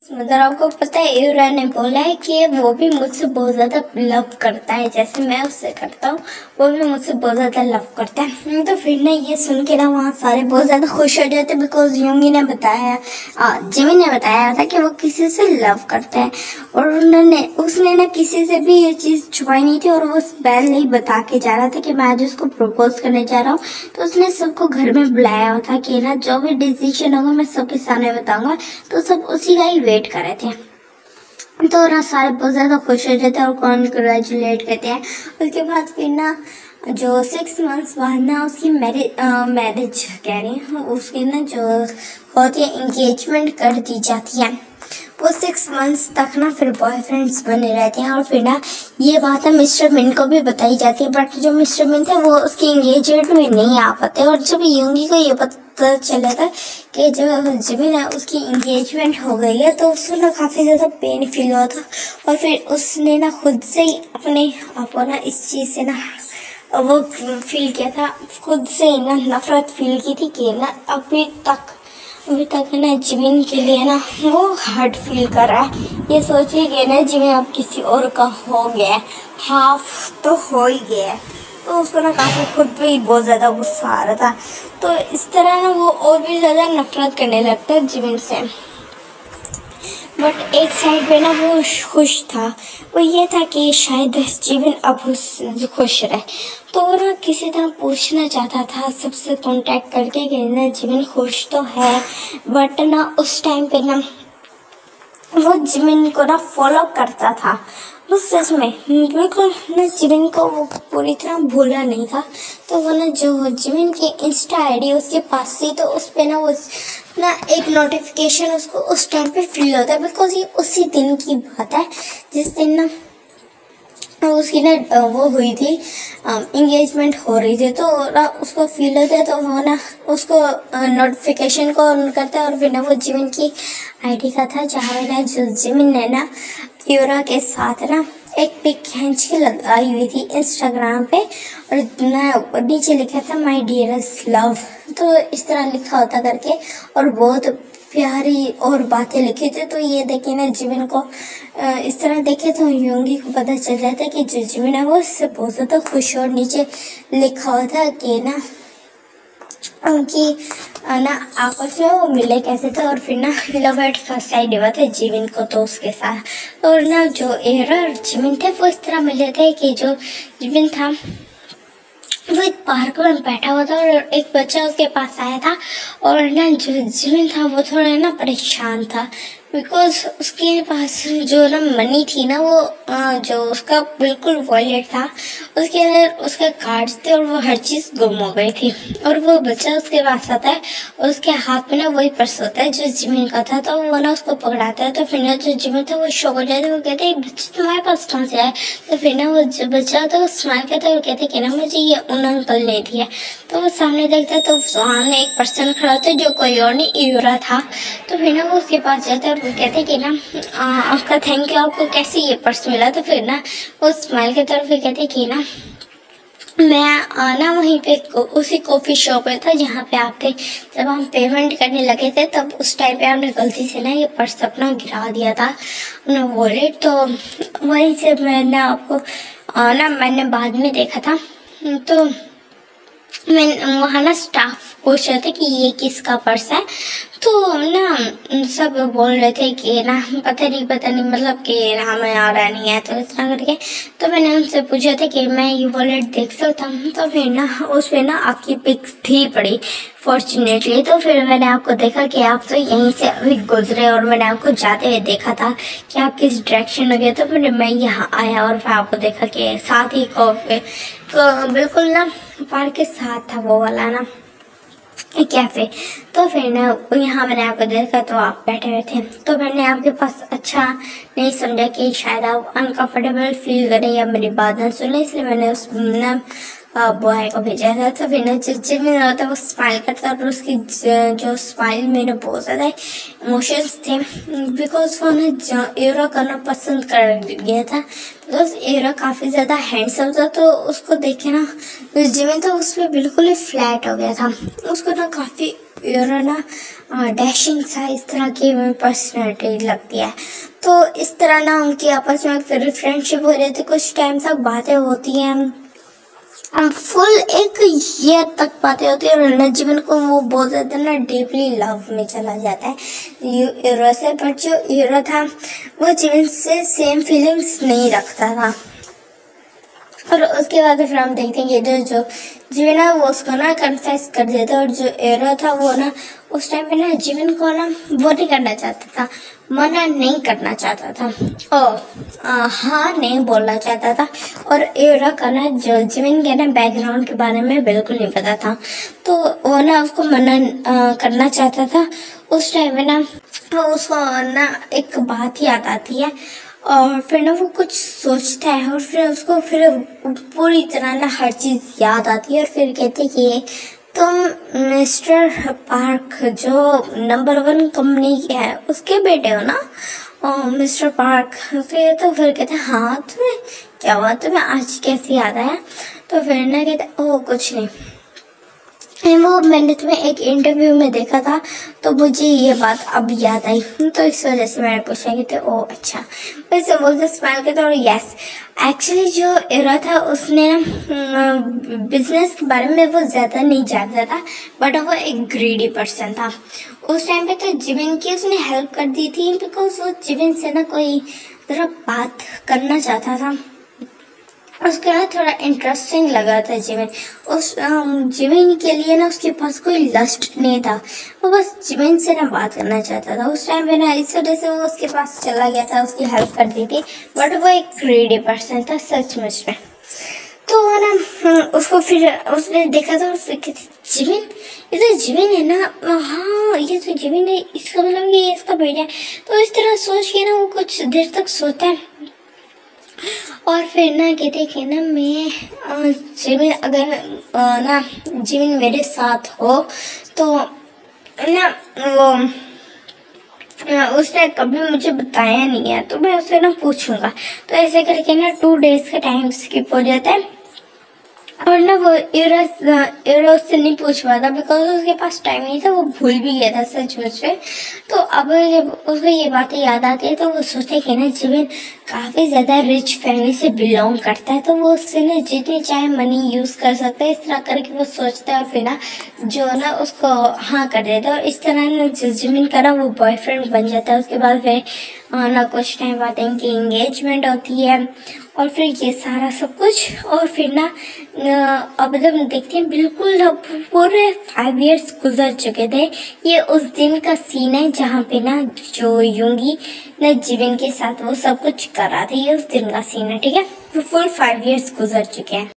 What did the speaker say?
मतलब आपको पता है यूरा ने बोला है कि वो भी मुझसे बहुत ज़्यादा लव करता है, जैसे मैं उससे करता हूँ वो भी मुझसे बहुत ज़्यादा लव करता है। तो फिर ना ये सुन के ना वहाँ सारे बहुत ज़्यादा खुश हो जाते, बिकॉज यूंगी ने बताया, जिमी ने बताया था कि वो किसी से लव करता है, और उसने ना किसी से भी ये चीज़ छुपाई नहीं थी, और वो बेल नहीं बता के जा रहा था कि मैं आज उसको प्रपोज करने जा रहा हूँ। तो उसने सबको घर में बुलाया हुआ था कि ना जो भी डिसीजन होगा मैं सबके सामने बताऊंगा। तो सब उसी का ही वेट कर रहे थे। तो ना सारे बहुत ज़्यादा खुश हो जाते हैं और कॉन्ग्रेचुलेट करते हैं। उसके बाद फिर ना जो 6 मंथ्स बाद ना उसकी मैरिज कह रही हूँ, उसकी ना जो होती है इंगेजमेंट कर दी जाती है। वो 6 मंथ्स तक ना फिर बॉयफ्रेंड्स बने रहते हैं, और फिर ना ये बात है मिस्टर मिन को भी बताई जाती है, बट जो मिस्टर मिन थे वो उसकी इंगेजमेंट में नहीं आ पाते। और जब यूंगी को ये पता चला था कि जो जिमिन है उसकी इंगेजमेंट हो गई है, तो उसको ना काफ़ी ज़्यादा पेन फील हुआ था, और फिर उसने ना खुद से ही अपने आप को ना इस चीज़ से ना वो फील किया था, खुद से ना नफरत फील की थी कि ना अभी तक ना जिमिन के लिए ना वो हर्ट फील कर रहा है। ये सोचिए कि ना जिमिन अब किसी और का हो गया, हाफ तो हो ही गया, तो उसको ना काफ़ी खुद पे ही बहुत ज़्यादा गुस्सा आ रहा था। तो इस तरह ना वो और भी ज़्यादा नफरत करने लगता है जिमिन से। बट एक साइड पे ना वो खुश था, वो ये था कि शायद जिमिन अब खुश रहे। तो वो ना किसी तरह पूछना चाहता था सबसे कांटेक्ट करके कि ना जिमिन खुश तो है, बट ना उस टाइम पे ना वो जिमिन को ना फॉलो करता था। वो सच में बिल्कुल ना जिमिन को वो पूरी तरह भूला नहीं था। तो वो ना जो जिमिन की इंस्टा आईडी उसके पास थी, तो उस पे ना वो ना एक नोटिफिकेशन उसको उस टाइम पे फील होता है, बिकॉज ये उसी दिन की बात है जिस दिन ना उसकी ना वो हुई थी, इंगेजमेंट हो रही थी। तो ना उसको फील होता है, तो वो ना उसको नोटिफिकेशन को ऑन करता है, और फिर ना वो जिमिन की आईडी का था, जहाँ ना जो जिमिन ने ना यूरा के साथ ना एक पिक खींच के लगाई हुई थी इंस्टाग्राम पे, और ना नीचे लिखा था माई डियरेस्ट लव। तो इस तरह लिखा होता करके, और बहुत प्यारी और बातें लिखी थी। तो ये देखे ना जिमिन को इस तरह देखे तो यूंगी को पता चल जाता है कि जो जिमिन है वो इससे बहुत ज़्यादा खुश, और नीचे लिखा हुआ था कि ना उनकी ना आपस में वो मिले कैसे थे, और फिर ना लव एट फर्स्ट साइड हुआ था जिमिन को तो उसके साथ। और ना जो एरा और जिमिन थे वो इस तरह मिले थे कि जो जिमिन था वो एक पार्क में बैठा हुआ था, और एक बच्चा उसके पास आया था, और ना जो जिमिन था वो थोड़ा ना परेशान था, बिकॉज उसके पास जो ना मनी थी ना वो जो उसका बिल्कुल वॉलेट था उसके अंदर उसके कार्ड्स थे, और वो हर चीज़ गुम हो गई थी। और वो बच्चा उसके पास आता है, और उसके हाथ में ना वही पर्स होता है जो जिमिन का था। तो वो ना उसको पकड़ाता है, तो फिर ना जो जिमिन था वो शॉक हो जाता है, वो कहते हैं बच्चा तुम्हारे पास कहाँ से आया। तो फिर ना वो जो बच्चा था वो स्माइल करता है और कहते कि ना मुझे ये उन अंकल ने दिया। तो वो सामने देखता है, तो सामने एक पर्सन खड़ा था जो कोई और नहीं यूरा था। तो फिर ना वो उसके पास जाता है, और वो कहते कि ना आपका थैंक यू, आपको कैसे ये पर्स मिला। तो फिर ना वो स्माइल की तरफ कहते कि ना मैं ना वहीं पे उसी कॉफ़ी शॉप में था जहाँ पे आपके जब हम पेमेंट करने लगे थे, तब उस टाइम पे आपने गलती से ना ये पर्स अपना गिरा दिया था, अपना वॉलेट। तो वहीं से मैंने आपको मैंने बाद में देखा था। तो मैं वहाँ ना स्टाफ पूछ रहे थे कि ये किसका पर्स है। तो ना सब बोल रहे थे कि ना पता नहीं मतलब कि ना हमें आ रहा नहीं है, तो इस तरह करके। तो मैंने उनसे पूछा था कि मैं ये वॉलेट देख सकता हूँ। तो फिर ना उस पर ना आपकी पिक थी पड़ी फॉर्चुनेटली। तो फिर मैंने आपको देखा कि आप तो यहीं से अभी गुजरे, और मैंने आपको जाते हुए देखा था कि आप किस डायरेक्शन में गए। तो फिर मैं यहाँ आया और फिर आपको देखा कि साथ ही कॉफी तो बिल्कुल ना पार्क के साथ था वो वाला ना कैफे। तो फिर ना यहाँ मैंने आपको देखा तो आप बैठे हुए थे। तो मैंने आपके पास अच्छा नहीं समझा कि शायद आप अनकंफर्टेबल फील करें या मेरी बात ना सुने, इसलिए मैंने उस ना बॉय को भेजा था। तो फिर ना जिमिन होता वो स्माइल करता, और उसकी जो स्माइल में बहुत ज़्यादा इमोशंस थे, बिकॉज वो ना यूरा करना पसंद कर गया था, बिकॉज यूरा काफ़ी ज़्यादा हैंडसम था। तो उसको देखे ना जिमिन था उस पर बिल्कुल ही फ्लैट हो गया था, उसको ना काफ़ी यूरो ना डैशिंग सा इस तरह की पर्सनैलिटी लगती है। तो इस तरह ना उनकी आपस में फिर फ्रेंडशिप हो रही थी, कुछ टाइम तक बातें होती हैं, फुल एक ईयर तक बातें होती है, और नजीबन को वो बहुत ज़्यादा ना डीपली लव में चला जाता है यूरो से। पर जो यूरो था वो जीवन से सेम फीलिंग्स नहीं रखता था। और उसके बाद फिर हम देखते हैं कि जो जीवन है वो उसको ना कन्फेस कर देता है, और जो यूरो था वो ना उस टाइम पे ना जीवन को ना वो नहीं करना चाहता था, मना नहीं करना चाहता था, हाँ नहीं बोलना चाहता था। और यूरो का ना जो जीवन के ना बैकग्राउंड के बारे में बिल्कुल नहीं पता था, तो वो ना उसको मना करना चाहता था। उस टाइम में ना तो उसको ना एक बात याद आती है, और फिर ना वो कुछ सोचता है, और फिर उसको फिर पूरी तरह ना हर चीज़ याद आती है। और फिर कहते कि तुम मिस्टर पार्क जो नंबर 1 कंपनी के है उसके बेटे हो ना, मिस्टर पार्क। फिर कहते हैं हाँ तुम्हें क्या हुआ, तुम्हें आज कैसे याद आया? तो फिर ना कहते ओह कुछ नहीं, वो मैंने तुम्हें एक इंटरव्यू में देखा था तो मुझे ये बात अब याद आई, तो इस वजह से मैंने पूछा कि ओह अच्छा। वैसे बोलते स्माइल करते और यस एक्चुअली जो एरा था उसने बिजनेस के बारे में वो ज़्यादा नहीं जानता था, बट वो एक ग्रीडी पर्सन था। उस टाइम पे तो जीवन की उसने हेल्प कर दी थी, बिकॉज वो जीवन से ना कोई ज़रा बात करना चाहता था, उसको ना थोड़ा इंटरेस्टिंग लगा था जीवन। उस जीवन के लिए ना उसके पास कोई लस्ट नहीं था, वो बस जीवन से ना बात करना चाहता था। उस टाइम पे ना इस वजह से वो उसके पास चला गया था, उसकी हेल्प कर दी थी, बट वो एक ग्रीडी पर्सन था सचमुच में। तो ना उसको फिर उसने देखा था और फिर जीवन ये तो जीवन है ना, हाँ ये तो जीवन है, इसका मतलब ये इसका बेटा है। तो इस तरह सोच के ना वो कुछ देर तक सोता है, और फिर ना कहते कि ना मैं जीवन अगर ना जीवन मेरे साथ हो तो ना वो उसने कभी मुझे बताया नहीं है, तो मैं उससे ना पूछूंगा। तो ऐसे करके ना 2 डेज का टाइम स्किप हो जाता है, और ना वो यूरो से नहीं पूछ पाता बिकॉज उसके पास टाइम नहीं था, वो भूल भी गया था सचमुच में। तो अब जब उसको ये बातें याद आती है तो वो सोचते कि ना जीवन काफ़ी ज़्यादा रिच फैमिली से बिलोंग करता है, तो वो उससे ना जितनी चाहे मनी यूज़ कर सकता है, इस तरह करके वो सोचता है। और फिर ना जो ना उसको हाँ कर देता है, और इस तरह ना जीवन का ना वो बॉयफ्रेंड बन जाता है। उसके बाद फिर ना कुछ टाइम बाद इनकी एंगेजमेंट होती है, और फिर ये सारा सब कुछ। और फिर ना अब जब देखते हैं बिल्कुल अब पूरे 5 इयर्स गुजर चुके थे। ये उस दिन का सीन है जहाँ पे ना जो यूंगी ना जीवन के साथ वो सब कुछ करा था, ये उस दिन का सीन है, ठीक है। फुल 5 इयर्स गुजर चुके हैं।